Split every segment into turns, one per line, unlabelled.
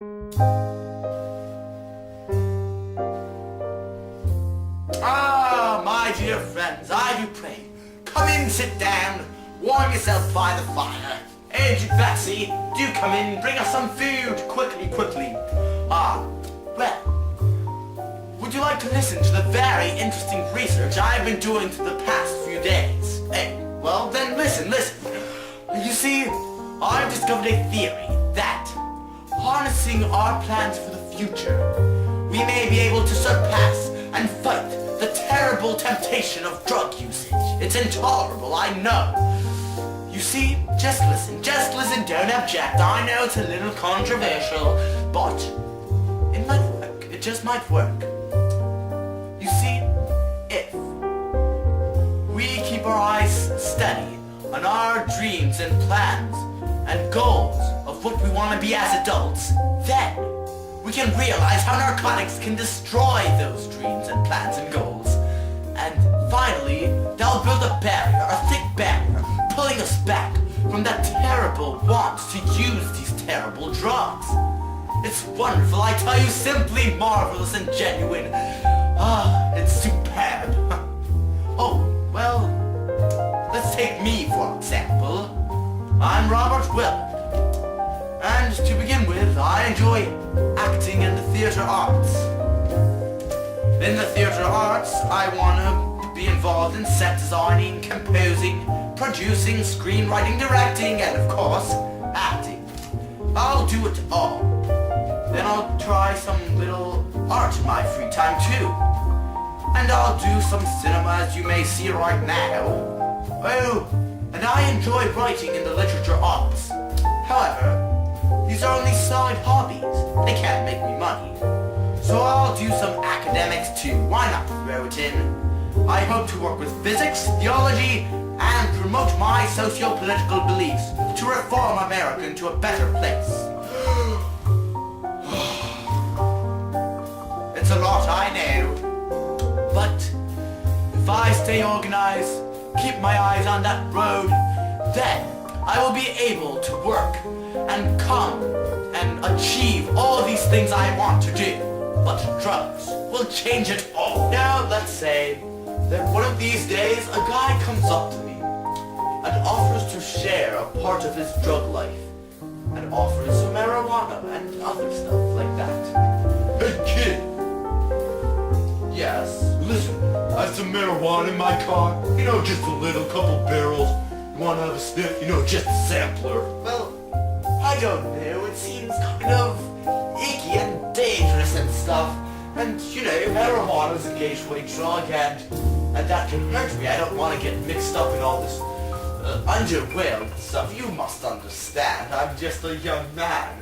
Ah, my dear friends, I do pray. Come in, sit down, warm yourself by the fire. Agent Betsy, do come in, bring us some food, quickly, quickly. Well, would you like to listen to the very interesting research I've been doing for the past few days? Well then listen. You see, I've discovered a theory that, harnessing our plans for the future, we may be able to surpass and fight the terrible temptation of drug usage. It's intolerable, I know. You see, just listen, don't object. I know it's a little controversial, but it might work. It just might work. You see, if we keep our eyes steady on our dreams and plans and goals of what we want to be as adults, then we can realize how narcotics can destroy those dreams and plans and goals. And finally, they'll build a barrier, a thick barrier, pulling us back from that terrible want to use these terrible drugs. It's wonderful, I tell you, simply marvelous and genuine. It's superb. Oh, well, let's take me for example. I'm Robert Willard. And to begin with, I enjoy acting in the theater arts. In the theater arts, I want to be involved in set designing, composing, producing, screenwriting, directing, and of course, acting. I'll do it all. Then I'll try some little art in my free time too. And I'll do some cinema as you may see right now. Oh, and I enjoy writing in the literature arts. However, these are only side hobbies. They can't make me money. So I'll do some academics too. Why not throw it in? I hope to work with physics, theology, and promote my socio-political beliefs to reform America into a better place. It's a lot, I know. But if I stay organized, keep my eyes on that road, then I will be able to work and come and achieve all these things I want to do. But drugs will change it all. Now let's say that one of these days a guy comes up to me and offers to share a part of his drug life and offers some marijuana and other stuff like that. Hey kid! Yes? Listen, I have some marijuana in my car. You know, just a little, couple barrels. You wanna have a sniff? You know, just a sampler. Well, I don't know. It seems kind of icky and dangerous and stuff. And, you know, marijuana's a gateway drug and that can hurt me. I don't want to get mixed up in all this underworld stuff. You must understand. I'm just a young man.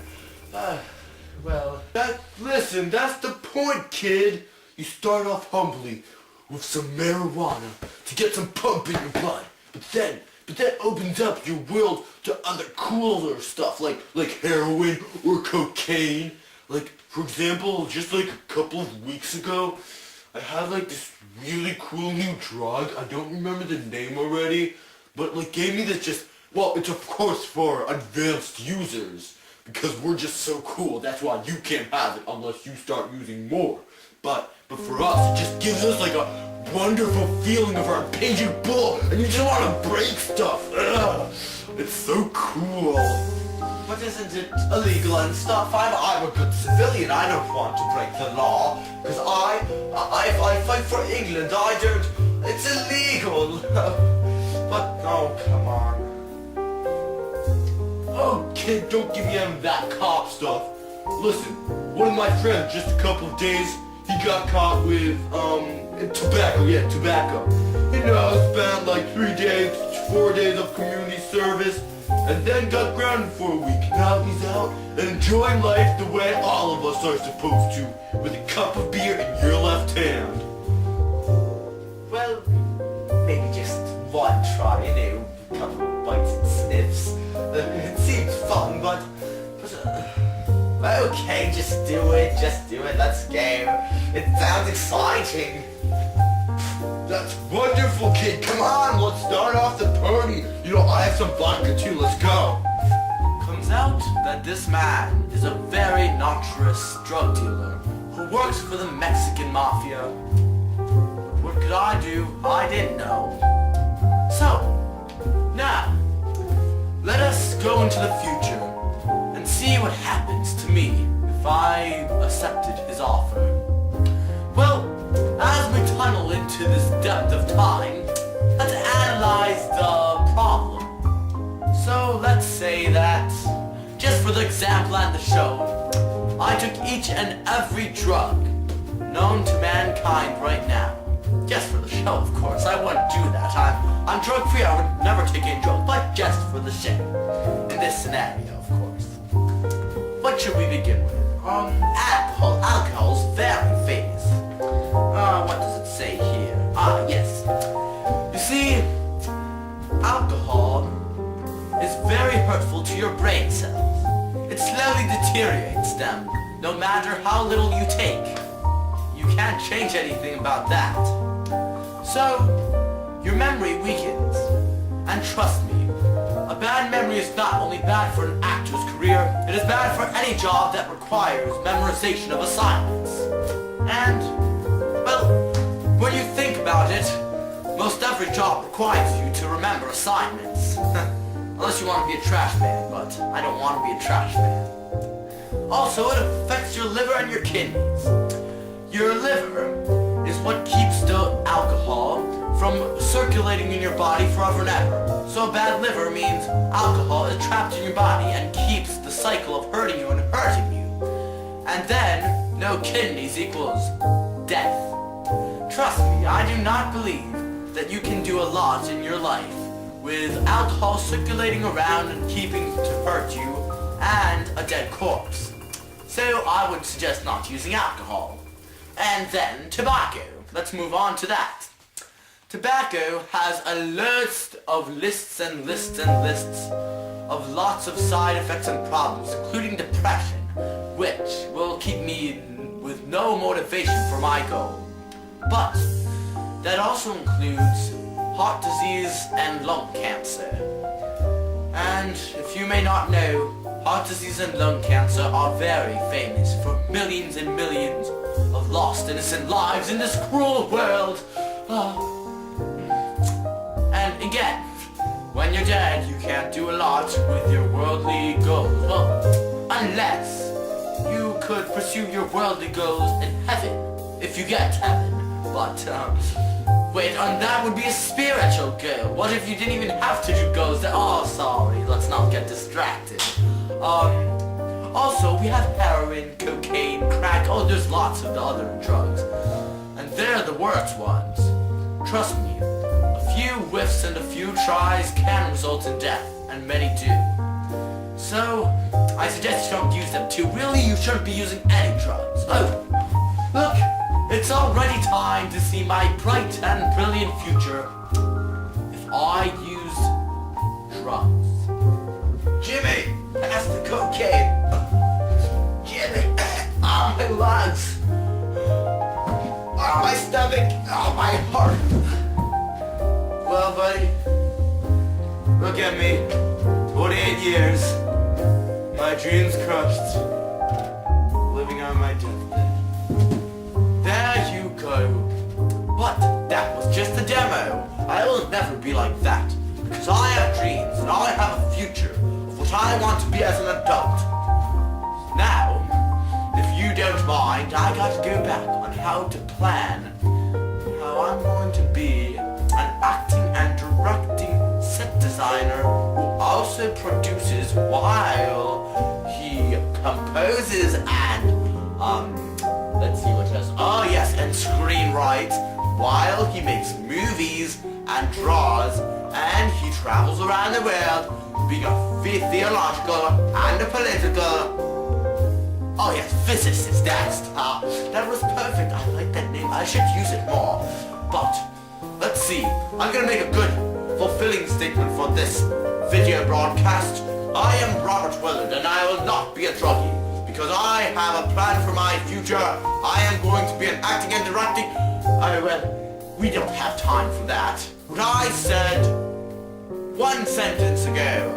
Listen, that's the point, kid. You start off humbly with some marijuana to get some pump in your blood. But that opens up your world to other cooler stuff like heroin or cocaine. Like, for example, just like a couple of weeks ago, I had like this really cool new drug. I don't remember the name already, but like gave me this just, well, it's of course for advanced users because we're just so cool. That's why you can't have it unless you start using more. But for us, it just gives us like a wonderful feeling of our impinging bull, and you just want to break stuff. Ugh. It's so cool. But isn't it illegal and stuff? I'm a good civilian. I don't want to break the law. Because if I fight for England, I don't... It's illegal. But, oh, come on. Oh, kid, don't give me any of that cop stuff. Listen, one of my friends, just a couple of days, he got caught with, tobacco. You know, spent like 3 days, 4 days of community service, and then got grounded for a week. Now he's out and enjoying life the way all of us are supposed to, with a cup of beer in your left hand. Well, maybe just one try, you know, a couple of bites and sniffs. It seems fun, but okay, just do it, let's go. It sounds exciting. That's wonderful, kid. Come on, let's start off the party. You know, I have some vodka too. Let's go. Comes out that this man is a very naughty debaucherous drug dealer who works for the Mexican Mafia. What could I do? I didn't know. So, now, let us go into the future and see what happens to me if I accepted his offer. Well, as we tunnel into this depth of time, let's analyze the problem. So let's say that, just for the example and the show, I took each and every drug known to mankind right now. Just for the show, of course. I wouldn't do that. I'm drug free. I would never take any drugs, but just for the show. In this scenario, of course. What should we begin with? Alcohol. Alcohol's very famous. What does it say here? Yes. You see, alcohol is very hurtful to your brain cells. It slowly deteriorates them, no matter how little you take. You can't change anything about that. So, your memory weakens. And trust me, a bad memory is not only bad for an actor's career, it is bad for any job that requires memorization of assignments. And, well, when you think about it, most every job requires you to remember assignments. Unless you want to be a trash man, but I don't want to be a trash man. Also, it affects your liver and your kidneys. Your liver is what keeps the alcohol from circulating in your body forever and ever. So a bad liver means alcohol is trapped in your body and keeps the cycle of hurting you and hurting you. And then, no kidneys equals death. Trust me, I do not believe that you can do a lot in your life with alcohol circulating around and keeping to hurt you and a dead corpse. So I would suggest not using alcohol. And then tobacco. Let's move on to that. Tobacco has a list of lists and lists and lists of lots of side effects and problems, including depression, which will keep me with no motivation for my goal. But that also includes heart disease and lung cancer. And if you may not know, heart disease and lung cancer are very famous for millions and millions of lost innocent lives in this cruel world. And again, when you're dead, you can't do a lot with your worldly goals. Well, unless you could pursue your worldly goals in heaven, if you get to heaven. But, wait, and that would be a spiritual goal. What if you didn't even have to do goals? Oh, sorry, let's not get distracted. Also, we have heroin, cocaine, crack, there's lots of the other drugs. And they're the worst ones. Trust me, a few whiffs and a few tries can result in death, and many do. So, I suggest you don't use them too. Really, you shouldn't be using any drugs. Oh, look, it's already time to see my bright and brilliant future if I use drugs. Jimmy, pass the cocaine. Jimmy, my lungs. My stomach. My heart. Well, buddy, look at me. 28 years. My dreams crushed. Living on my deathbed. There you go. But that was just a demo. I will never be like that. Because I have dreams and I have a future of what I want to be as an adult. Now, if you don't mind, I got to go back on how to plan how I'm going to be an acting and directing set designer who also produces while he composes and, let's see what else. Oh yes, and screenwrites while he makes movies and draws and he travels around the world being a theological and a political. Oh yes, physicist, that was perfect. I like that name. I should use it more. But, let's see. I'm gonna make a good, fulfilling statement for this video broadcast. I am Robert Willard and I will not be a druggie. Because I have a plan for my future. I am going to be an acting and directing. Well, we don't have time for that. What I said one sentence ago.